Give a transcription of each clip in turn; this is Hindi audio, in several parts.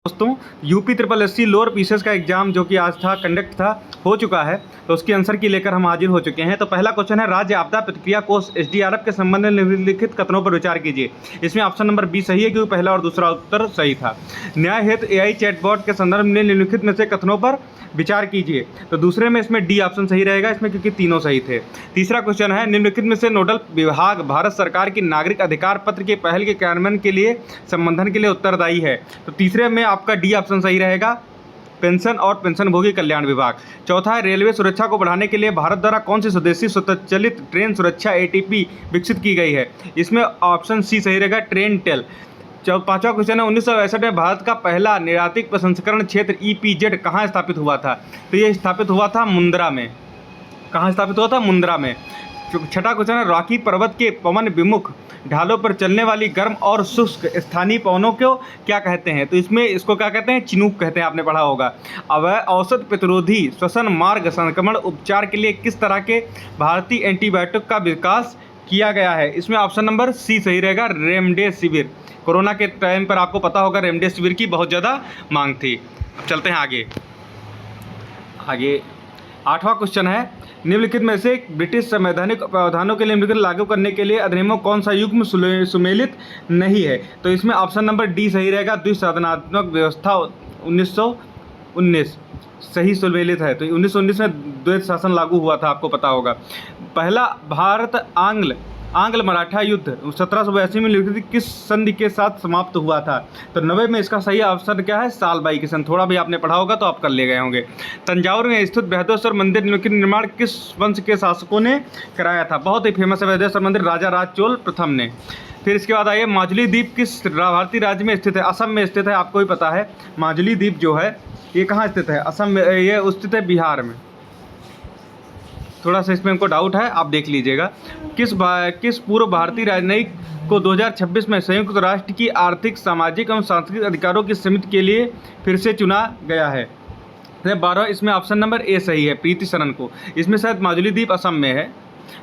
दोस्तों, UP triple SC lower PCS का एग्जाम जो कि आज था कंडक्ट था हो चुका है, तो उसके आंसर की लेकर हम हाजिर हो चुके हैं। तो पहला क्वेश्चन है, राज्य आपदा प्रतिक्रिया कोष एसडीआरएफ के संबंध में निम्नलिखित कथनों पर विचार कीजिए। इसमें ऑप्शन नंबर बी सही है क्योंकि पहला और दूसरा उत्तर सही था। न्याय हेतु एआई चैटबॉट के संदर्भ में निम्नलिखित में से कथनों पर विचार कीजिए। तो दूसरे में इसमें डी ऑप्शन सही रहेगा इसमें, क्योंकि तीनों सही थे। तीसरा क्वेश्चन है, निम्नलिखित में से नोडल विभाग भारत सरकार की नागरिक अधिकार पत्र के पहल के कार्यान्वयन के लिए संबोधन के लिए उत्तरदायी है। तो तीसरे में आपका डी ऑप्शन सही रहेगा, पेंशन और पेंशनभोगी कल्याण विभाग। चौथा है, रेलवे सुरक्षा को बढ़ाने के लिए भारत द्वारा कौन सी स्वदेशी स्वचालित ट्रेन सुरक्षा एटीपी विकसित की गई है। इसमें ऑप्शन सी सही रहेगा, ट्रेन टेल। पांचवा क्वेश्चन है, 1962 में भारत का पहला निर्यातिक प्रसंस्करण क्षेत्र ईपीजेड कहाँ स्थापित हुआ था। तो ये स्थापित हुआ था मुंद्रा में। कहाँ स्थापित हुआ था? मुंद्रा में। छठा क्वेश्चन है, रॉकी पर्वत के पवन विमुख ढालों पर चलने वाली गर्म और शुष्क स्थानीय पवनों को क्या कहते हैं। तो इसमें इसको क्या कहते हैं? चिनूक कहते हैं, आपने पढ़ा होगा। अब औसत प्रतिरोधी श्वसन मार्ग संक्रमण उपचार के लिए किस तरह के भारतीय एंटीबायोटिक का विकास किया गया है। इसमें ऑप्शन नंबर सी सही रहेगा, रेमडेसिविर। कोरोना के टाइम पर आपको पता होगा रेमडेसिविर की बहुत ज़्यादा मांग थी। अब चलते हैं आगे। आठवां क्वेश्चन है, निम्नलिखित में से ब्रिटिश संवैधानिक प्रावधानों के लिए निम्नलिखित लागू करने के लिए अधिनियमों कौन सा युग्म सुमेलित नहीं है। तो इसमें ऑप्शन नंबर डी सही रहेगा, द्विशासनात्मक व्यवस्था 1919 सही सुमेलित है। तो 1919 में द्वैत शासन लागू हुआ था, आपको पता होगा। पहला भारत आंग्ल मराठा युद्ध 1782 में निम्नलिखित किस संधि के साथ समाप्त हुआ था। तो 90 में इसका सही ऑप्शन क्या है? सालबाई की संधि। थोड़ा भी आपने पढ़ा होगा तो आप कर ले गए होंगे। तंजावुर में स्थित बृहदेश्वर मंदिर निम्नलिखित निर्माण किस वंश के शासकों ने कराया था। बहुत ही फेमस है बृहदेश्वर मंदिर, राजा राज चोल प्रथम ने। फिर इसके बाद आइए, माजुली द्वीप किस भारतीय राज्य में स्थित है। असम में स्थित है, आपको भी पता है। माजुली द्वीप जो है ये कहाँ स्थित है? असम में। ये स्थित है बिहार में। थोड़ा सा इसमें हमको डाउट है, आप देख लीजिएगा। किस पूर्व भारतीय राजनयिक को 2026 में संयुक्त राष्ट्र की आर्थिक, सामाजिक एवं सांस्कृतिक अधिकारों की समिति के लिए फिर से चुना गया है। 12 इसमें ऑप्शन नंबर ए सही है, प्रीति सरन को। इसमें शायद माजुली द्वीप असम में है,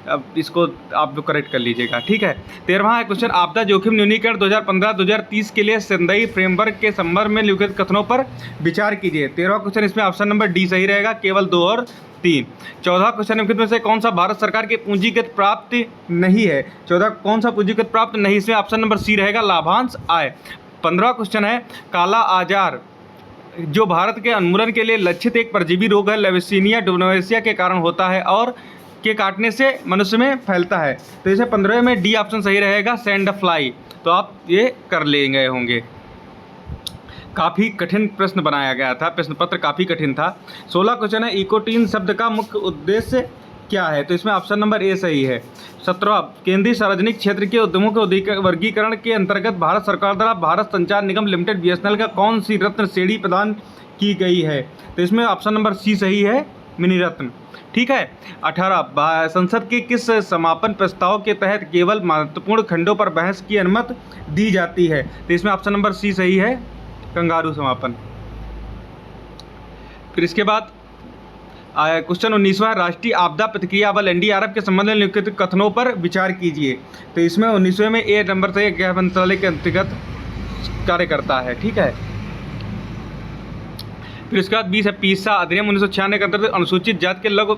अब इसको आप लोग करेक्ट कर लीजिएगा, ठीक है। 13वां है क्वेश्चन, आपदा जोखिम न्यूनीकरण 2015-2030 के लिए संदई फ्रेमवर्क के संदर्भ में लिखित कथनों पर विचार कीजिए। 13वां क्वेश्चन, इसमें ऑप्शन नंबर डी सही रहेगा, केवल 2 और 3। 14वां क्वेश्चन, निम्नलिखित में से कौन सा भारत सरकार के पूंजीगत प्राप्ति नहीं है। 14 कौन सा पूंजीगत प्राप्त नहीं, इसमें ऑप्शन नंबर सी रहेगा, लाभांश आय। 15वां क्वेश्चन है, काला आजार जो भारत के उन्मूलन के लिए लक्षित एक परजीवी रोग है, लेविसिनिया डोवेसिया के कारण होता है और के काटने से मनुष्य में फैलता है। तो इसे 15वें में डी ऑप्शन सही रहेगा, सैंड फ्लाई। तो आप ये कर लेंगे होंगे। काफ़ी कठिन प्रश्न बनाया गया था, प्रश्न पत्र काफ़ी कठिन था। 16 क्वेश्चन है, इकोटीन शब्द का मुख्य उद्देश्य क्या है। तो इसमें ऑप्शन नंबर ए सही है। 17वां, केंद्रीय सार्वजनिक क्षेत्र के उद्यमों के वर्गीकरण के अंतर्गत भारत सरकार द्वारा भारत संचार निगम लिमिटेड बीएसएनएल का कौन सी रत्न श्रेणी प्रदान की गई है। तो इसमें ऑप्शन नंबर सी सही है, मिनी रत्न, ठीक है। 18, संसद के किस समापन प्रस्ताव के तहत केवल महत्वपूर्ण खंडों पर बहस की अनुमति दी जाती है। तो इसमें ऑप्शन नंबर सी सही है, कंगारू समापन। फिर इसके बाद क्वेश्चन 19वां, राष्ट्रीय आपदा प्रतिक्रिया बल एनडीआरएफ के संबंध में निम्नलिखित कथनों पर विचार कीजिए। तो इसमें 19वें में ए नंबर से गृह मंत्रालय के अंतर्गत कार्य करता है, ठीक है। फिर इसके बाद 20 है, पीसा अधिनियम 1996 के अंतर्गत अनुसूचित जाति के लघु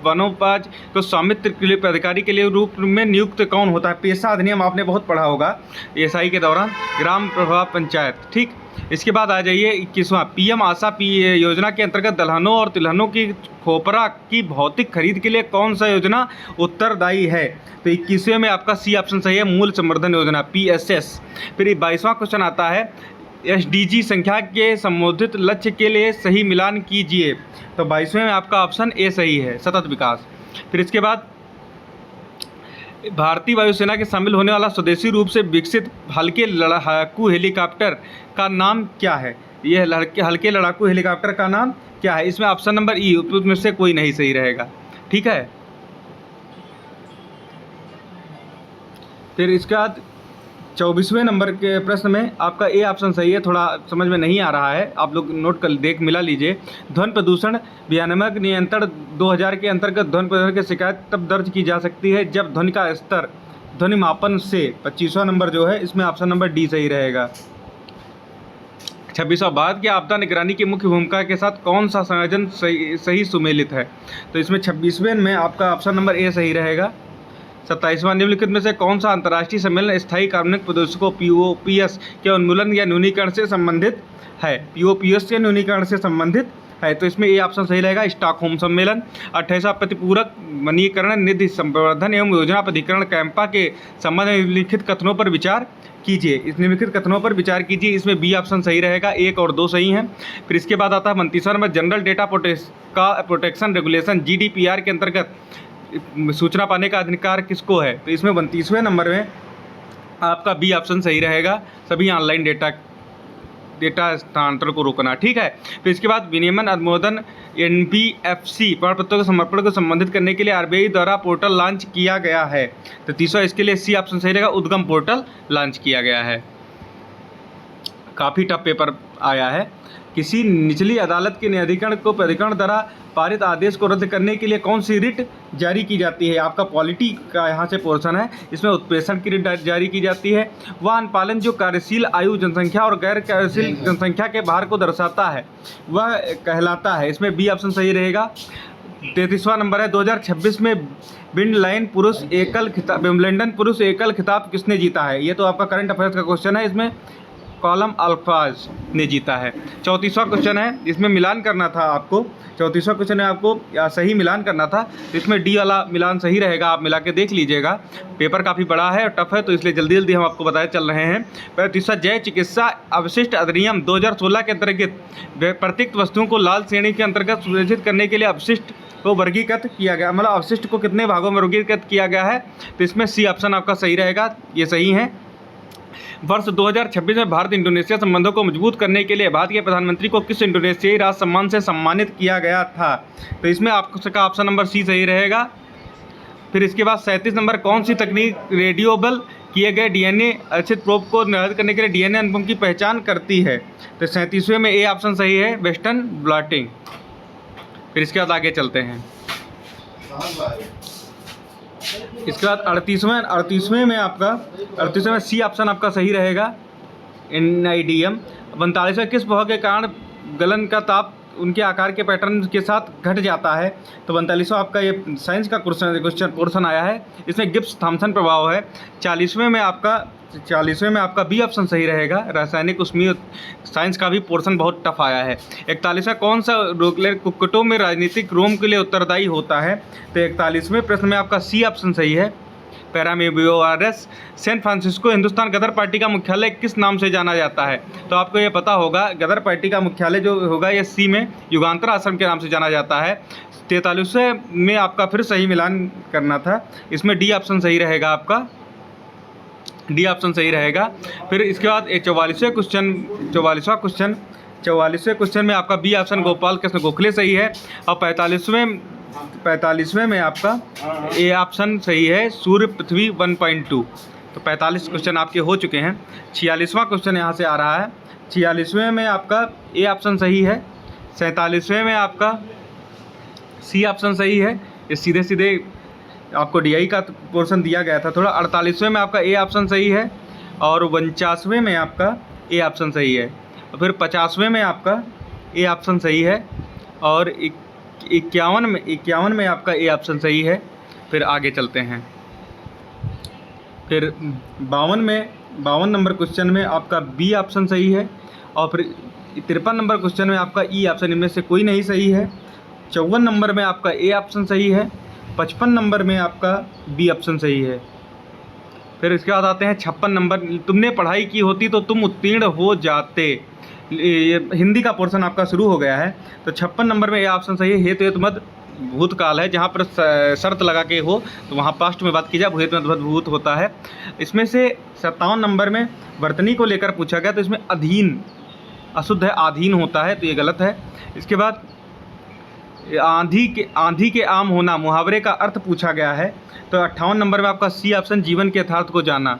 वनोपज को स्वामित्व के लिए अधिकारी के लिए रूप में नियुक्त कौन होता है। पेशा अधिनियम आपने बहुत पढ़ा होगा एसआई के दौरान, ग्राम प्रभाव पंचायत, ठीक। इसके बाद आ जाइए 21वां, पीएम आशा योजना के अंतर्गत दलहनों और तिलहनों की खोपरा की भौतिक खरीद के लिए कौन सा योजना उत्तरदायी है। तो 21वें में आपका सी ऑप्शन सही है, मूल्य संवर्धन योजना, पीएसएस। फिर 22वां क्वेश्चन आता है, एसडीजी संख्या के संबोधित लक्ष्य के लिए सही मिलान कीजिए। तो 22वें में आपका ऑप्शन ए सही है, सतत विकास। फिर इसके बाद भारतीय वायुसेना के शामिल होने वाला स्वदेशी रूप से विकसित हल्के लड़ाकू हेलीकॉप्टर का नाम क्या है। यह हल्के लड़ाकू हेलीकॉप्टर का नाम क्या है। इसमें ऑप्शन नंबर ई में से कोई नहीं सही रहेगा, ठीक है। फिर इसके बाद 24वें नंबर के प्रश्न में आपका ए ऑप्शन सही है। थोड़ा समझ में नहीं आ रहा है, आप लोग नोट कर मिला लीजिए। ध्वनि प्रदूषण विनियामक नियंत्रण 2000 के अंतर्गत ध्वनि प्रदूषण की शिकायत तब दर्ज की जा सकती है जब ध्वनि का स्तर ध्वनि मापन से 25वां नंबर जो है, इसमें ऑप्शन नंबर डी सही रहेगा। 26वां, भारत की आपदा निगरानी की मुख्य भूमिका के साथ कौन सा संयोजन सही सुमेलित है? तो इसमें 26वें में आपका ऑप्शन नंबर ए सही रहेगा। 27वां, निम्नलिखित में से कौन सा अंतर्राष्ट्रीय सम्मेलन स्थायी कार्बनिक प्रदूषकों POPS के उन्मूलन या न्यूनीकरण से संबंधित है? POPS के न्यूनीकरण से संबंधित है, तो इसमें ए ऑप्शन सही रहेगा, स्टॉकहोम सम्मेलन। 28वां, प्रतिपूरक वनीकरण निधि संवर्धन एवं योजना प्राधिकरण कैंपा के संबंध में निम्नलिखित कथनों पर विचार कीजिए। इस निम्नलिखित कथनों पर विचार कीजिए, इसमें बी ऑप्शन सही रहेगा, 1 और 2 सही हैं। फिर इसके बाद आता है 29वां number, general data protection regulation GDPR के अंतर्गत सूचना पाने का अधिकार किसको है? तो इसमें 32वें नंबर में आपका बी ऑप्शन सही रहेगा, सभी ऑनलाइन डेटा स्थानांतरण को रोकना। ठीक है। फिर इसके बाद विनियमन अनुमोदन NBFC प्रमाणपत्रों के समर्पण को संबंधित करने के लिए RBI द्वारा पोर्टल लॉन्च किया गया है। तो तीसरा, इसके लिए सी ऑप्शन सही रहेगा, उद्गम पोर्टल लॉन्च किया गया है। काफ़ी टफ पेपर आया है। किसी निचली अदालत के न्यायाधिकरण को प्राधिकरण द्वारा पारित आदेश को रद्द करने के लिए कौन सी रिट जारी की जाती है? आपका पॉलिटी का यहाँ से पोर्शन है, इसमें उत्प्रेषण की रिट जारी की जाती है। वह अनुपालन जो कार्यशील आयु जनसंख्या और गैर कार्यशील जनसंख्या के भार को दर्शाता है वह कहलाता है। इसमें बी ऑप्शन सही रहेगा। 33वां नंबर है, 2026 में विंबलडन पुरुष एकल खिताब किसने जीता है? ये तो आपका करंट अफेयर्स का क्वेश्चन है, इसमें कॉलम अल्फाज ने जीता है। 34वां क्वेश्चन है, इसमें मिलान करना था आपको। 34वां क्वेश्चन है आपको सही मिलान करना था, तो इसमें डी वाला मिलान सही रहेगा, आप मिला के देख लीजिएगा। पेपर काफ़ी बड़ा है और टफ है, तो इसलिए जल्दी जल्दी हम आपको बताए चल रहे हैं। 35वां, जैव चिकित्सा अवशिष्ट अधिनियम 2016 के अंतर्गत प्रत्येक वस्तुओं को लाल श्रेणी के अंतर्गत सुनिश्चित करने के लिए अवशिष्ट को वर्गीकृत किया गया, मतलब अवशिष्ट को कितने भागों में वर्गीकृत किया गया है? तो इसमें सी ऑप्शन आपका सही रहेगा, ये सही है। वर्ष 2026 में भारत इंडोनेशिया संबंधों को मजबूत करने के लिए भारत के प्रधानमंत्री को किस इंडोनेशियाई राष्ट्र सम्मान से सम्मानित किया गया था? तो इसमें आपका ऑप्शन नंबर सी सही रहेगा। फिर इसके बाद 37 नंबर, कौन सी तकनीक रेडियोबल किए गए DNA आश्रित प्रोब को निर्धारित करने के लिए DNA अनुपम की पहचान करती है? तो 37वें में ए ऑप्शन सही है, वेस्टर्न ब्लॉटिंग। फिर इसके बाद आगे चलते हैं। इसके बाद 38वें में सी ऑप्शन आपका सही रहेगा, NIDM। 45वें, किस प्रभाव के कारण गलन का ताप उनके आकार के पैटर्न के साथ घट जाता है? तो 45वां आपका ये साइंस का क्वेश्चन पोर्शन आया है, इसमें गिब्स थॉम्सन प्रभाव है। 40वें में आपका बी ऑप्शन सही रहेगा, रासायनिक ऊष्मीय साइंस का भी पोर्शन बहुत टफ आया है। 41वां, कौन सा रोगलर कुक्कुटों में राजनीतिक रोम के लिए उत्तरदायी होता है? तो 41वें प्रश्न में आपका सी ऑप्शन सही है, पैरामेबियोरस। सैन फ्रांसिस्को हिंदुस्तान गदर पार्टी का मुख्यालय किस नाम से जाना जाता है? तो आपको ये पता होगा, गदर पार्टी का मुख्यालय जो होगा ये सी में युगांतर आश्रम के नाम से जाना जाता है। 43वें में आपका फिर सही मिलान करना था, इसमें डी ऑप्शन सही रहेगा, आपका डी ऑप्शन सही रहेगा। फिर इसके बाद 44वां क्वेश्चन में आपका बी ऑप्शन गोपाल कृष्ण गोखले सही है। और 45वें में आपका ए ऑप्शन सही है, सूर्य पृथ्वी 1.2। तो 45 क्वेश्चन आपके हो चुके हैं। 46वां क्वेश्चन यहाँ से आ रहा है, 46वें में आपका ए ऑप्शन सही है। 47वें में आपका सी ऑप्शन सही है, ये सीधे सीधे आपको DI का पोर्शन दिया गया था थोड़ा। 48वें में आपका ए ऑप्शन सही है और 49वें में आपका ए ऑप्शन सही है। और फिर 50वें में आपका ए ऑप्शन सही है और 51 में आपका ए ऑप्शन सही है। फिर आगे चलते हैं। फिर 52 नंबर क्वेश्चन में आपका बी ऑप्शन सही है और फिर 53 नंबर क्वेश्चन में आपका ई ऑप्शन, इनमें से कोई नहीं सही है। 54 नंबर में आपका ए ऑप्शन सही है। 55 नंबर में आपका बी ऑप्शन सही है। फिर इसके बाद आते हैं 56 नंबर, तुमने पढ़ाई की होती तो तुम उत्तीर्ण हो जाते। ये हिंदी का पोर्शन आपका शुरू हो गया है। तो 56 नंबर में ये ऑप्शन सही है, हेतु मत भूतकाल है, जहाँ पर शर्त लगा के हो तो वहाँ पास्ट में बात की जाए, हेतु मत भूत होता है। इसमें से 57 नंबर में वर्तनी को लेकर पूछा गया, तो इसमें अधीन अशुद्ध है, आधीन होता है, तो ये गलत है। इसके बाद आंधी के आम होना मुहावरे का अर्थ पूछा गया है। तो 58 नंबर में आपका सी ऑप्शन, जीवन के यथार्थ को जाना।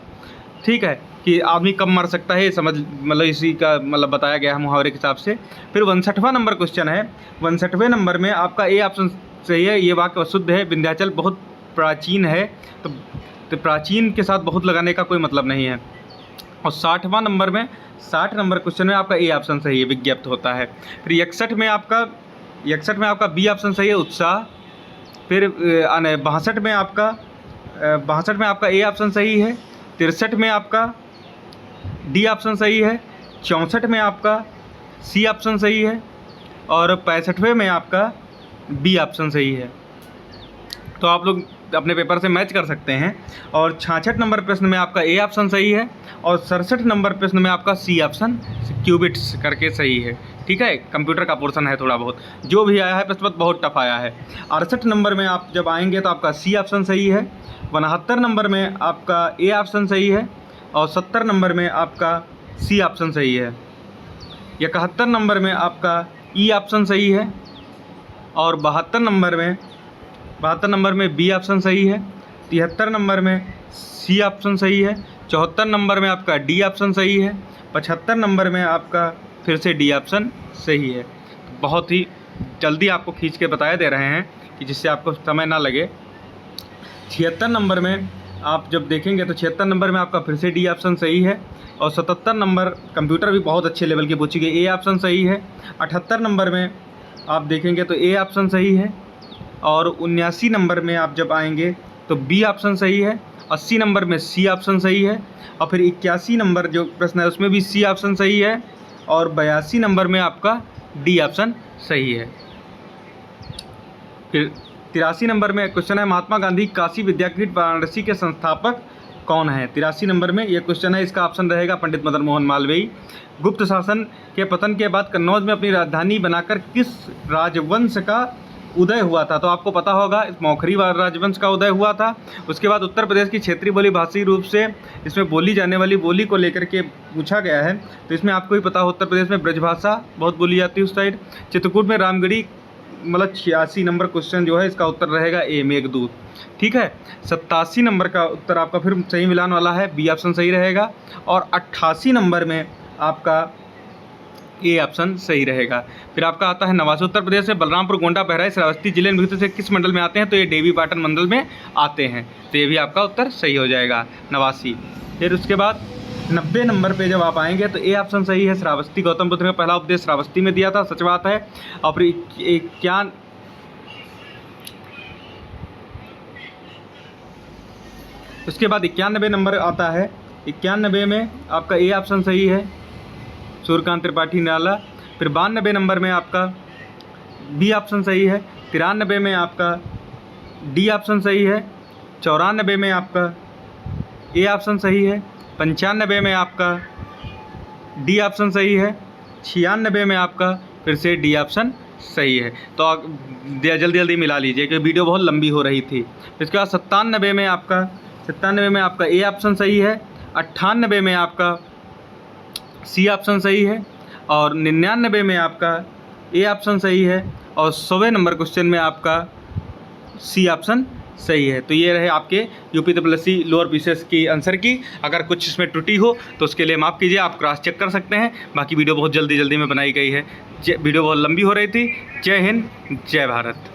ठीक है, कि आदमी कब मर सकता है समझ, मतलब इसी का मतलब बताया गया है मुहावरे के हिसाब से। फिर 59वां नंबर क्वेश्चन है। 59वें नंबर में आपका ए ऑप्शन सही है, ये वाक्य अशुद्ध है, विंध्याचल बहुत प्राचीन है। तो प्राचीन के साथ बहुत लगाने का कोई मतलब नहीं है। और 60वां नंबर में 60 नंबर क्वेश्चन में आपका ए ऑप्शन सही है, विज्ञप्त होता है। फिर 61 में आपका बी ऑप्शन सही है, उत्साह। फिर 62 में आपका ए ऑप्शन सही है। 63 में आपका डी ऑप्शन सही है। 64 में आपका सी ऑप्शन सही है। और 65वें में आपका बी ऑप्शन सही है। तो आप लोग अपने पेपर से मैच कर सकते हैं। और 66 नंबर प्रश्न में आपका ए ऑप्शन सही है। और 67 नंबर प्रश्न में आपका सी ऑप्शन क्यूबिट्स करके सही है। ठीक है, कंप्यूटर का पोर्शन है थोड़ा बहुत, जो भी आया है प्रश्न पत्र बहुत टफ आया है। 68 नंबर में आप जब आएंगे तो आपका सी ऑप्शन सही है। 69 नंबर में आपका ए ऑप्शन सही है। और 70 नंबर में आपका सी ऑप्शन सही है। 71 नंबर में आपका ई ऑप्शन सही है। और 72 नंबर में बी ऑप्शन सही है। 73 नंबर में सी ऑप्शन सही है। 74 नंबर में आपका डी ऑप्शन सही है। 75 नंबर में आपका फिर से डी ऑप्शन सही है। बहुत ही जल्दी आपको खींच के बताया दे रहे हैं कि जिससे आपको समय ना लगे। 76 नंबर में आप जब देखेंगे तो 76 नंबर में आपका फिर से डी ऑप्शन सही है। और 77 नंबर कंप्यूटर भी बहुत अच्छे लेवल की पूछी गई, ए ऑप्शन सही है। 78 नंबर में आप देखेंगे तो ए ऑप्शन सही है। और 79 नंबर में आप जब आएंगे तो बी ऑप्शन सही है। 80 नंबर में सी ऑप्शन सही है। और फिर 81 नंबर जो प्रश्न है उसमें भी सी ऑप्शन सही है। और 82 नंबर में आपका डी ऑप्शन सही है। फिर 83 नंबर में क्वेश्चन है, महात्मा गांधी काशी विद्यापीठ वाराणसी के संस्थापक कौन है? 83 नंबर में ये क्वेश्चन है, इसका ऑप्शन रहेगा पंडित मदन मोहन मालवीय। गुप्त शासन के पतन के बाद कन्नौज में अपनी राजधानी बनाकर किस राजवंश का उदय हुआ था? तो आपको पता होगा मौखरी राजवंश का उदय हुआ था। उसके बाद उत्तर प्रदेश की क्षेत्रीय बोली भाषाई रूप से इसमें बोली जाने वाली बोली को लेकर के पूछा गया है। तो इसमें आपको ही पता हो उत्तर प्रदेश में ब्रजभाषा बहुत बोली जाती है उस साइड। चित्रकूट में रामगढ़ी, मतलब 86 नंबर क्वेश्चन जो है इसका उत्तर रहेगा ए, मेघदूत। ठीक है, 87 नंबर का उत्तर आपका फिर सही मिलान वाला है, बी ऑप्शन सही रहेगा। और 88 नंबर में आपका ए ऑप्शन सही रहेगा। फिर आपका आता है नवासी, उत्तर प्रदेश से बलरामपुर, गोंडा, बहराइच, श्रावस्ती जिले निम्नलिखित से किस मंडल में आते हैं? तो ये देवी पाटन मंडल में आते हैं। तो ये भी आपका उत्तर सही हो जाएगा, नवासी। फिर उसके बाद 90 नंबर पे जब आप आएंगे तो ए ऑप्शन सही है, श्रावस्ती। गौतम बुद्ध ने पहला उपदेश श्रावस्ती में दिया था, सच बात है। और फिर उसके बाद 91 नंबर आता है। 91 में आपका ए ऑप्शन सही है, सूर्यकांत त्रिपाठी निराला। फिर 92 नंबर में आपका बी ऑप्शन सही है। 93 में आपका डी ऑप्शन सही है। 94 में आपका ए ऑप्शन सही है। 95 में आपका डी ऑप्शन सही है। 96 में आपका फिर से डी ऑप्शन सही है। तो आप जल्दी जल्दी मिला लीजिए क्योंकि वीडियो बहुत लंबी हो रही थी। इसके बाद 97 में आपका ए ऑप्शन सही है। 98 में आपका सी ऑप्शन सही है। और 99 में आपका ए ऑप्शन सही है। और 100वें नंबर क्वेश्चन में आपका सी ऑप्शन सही है। तो ये रहे आपके UPSSC लोअर पीसीएस की आंसर की। अगर कुछ इसमें त्रुटि हो तो उसके लिए माफ़ कीजिए, आप क्रॉस चेक कर सकते हैं। बाकी वीडियो बहुत जल्दी में बनाई गई है, वीडियो बहुत लंबी हो रही थी। जय हिंद, जय भारत।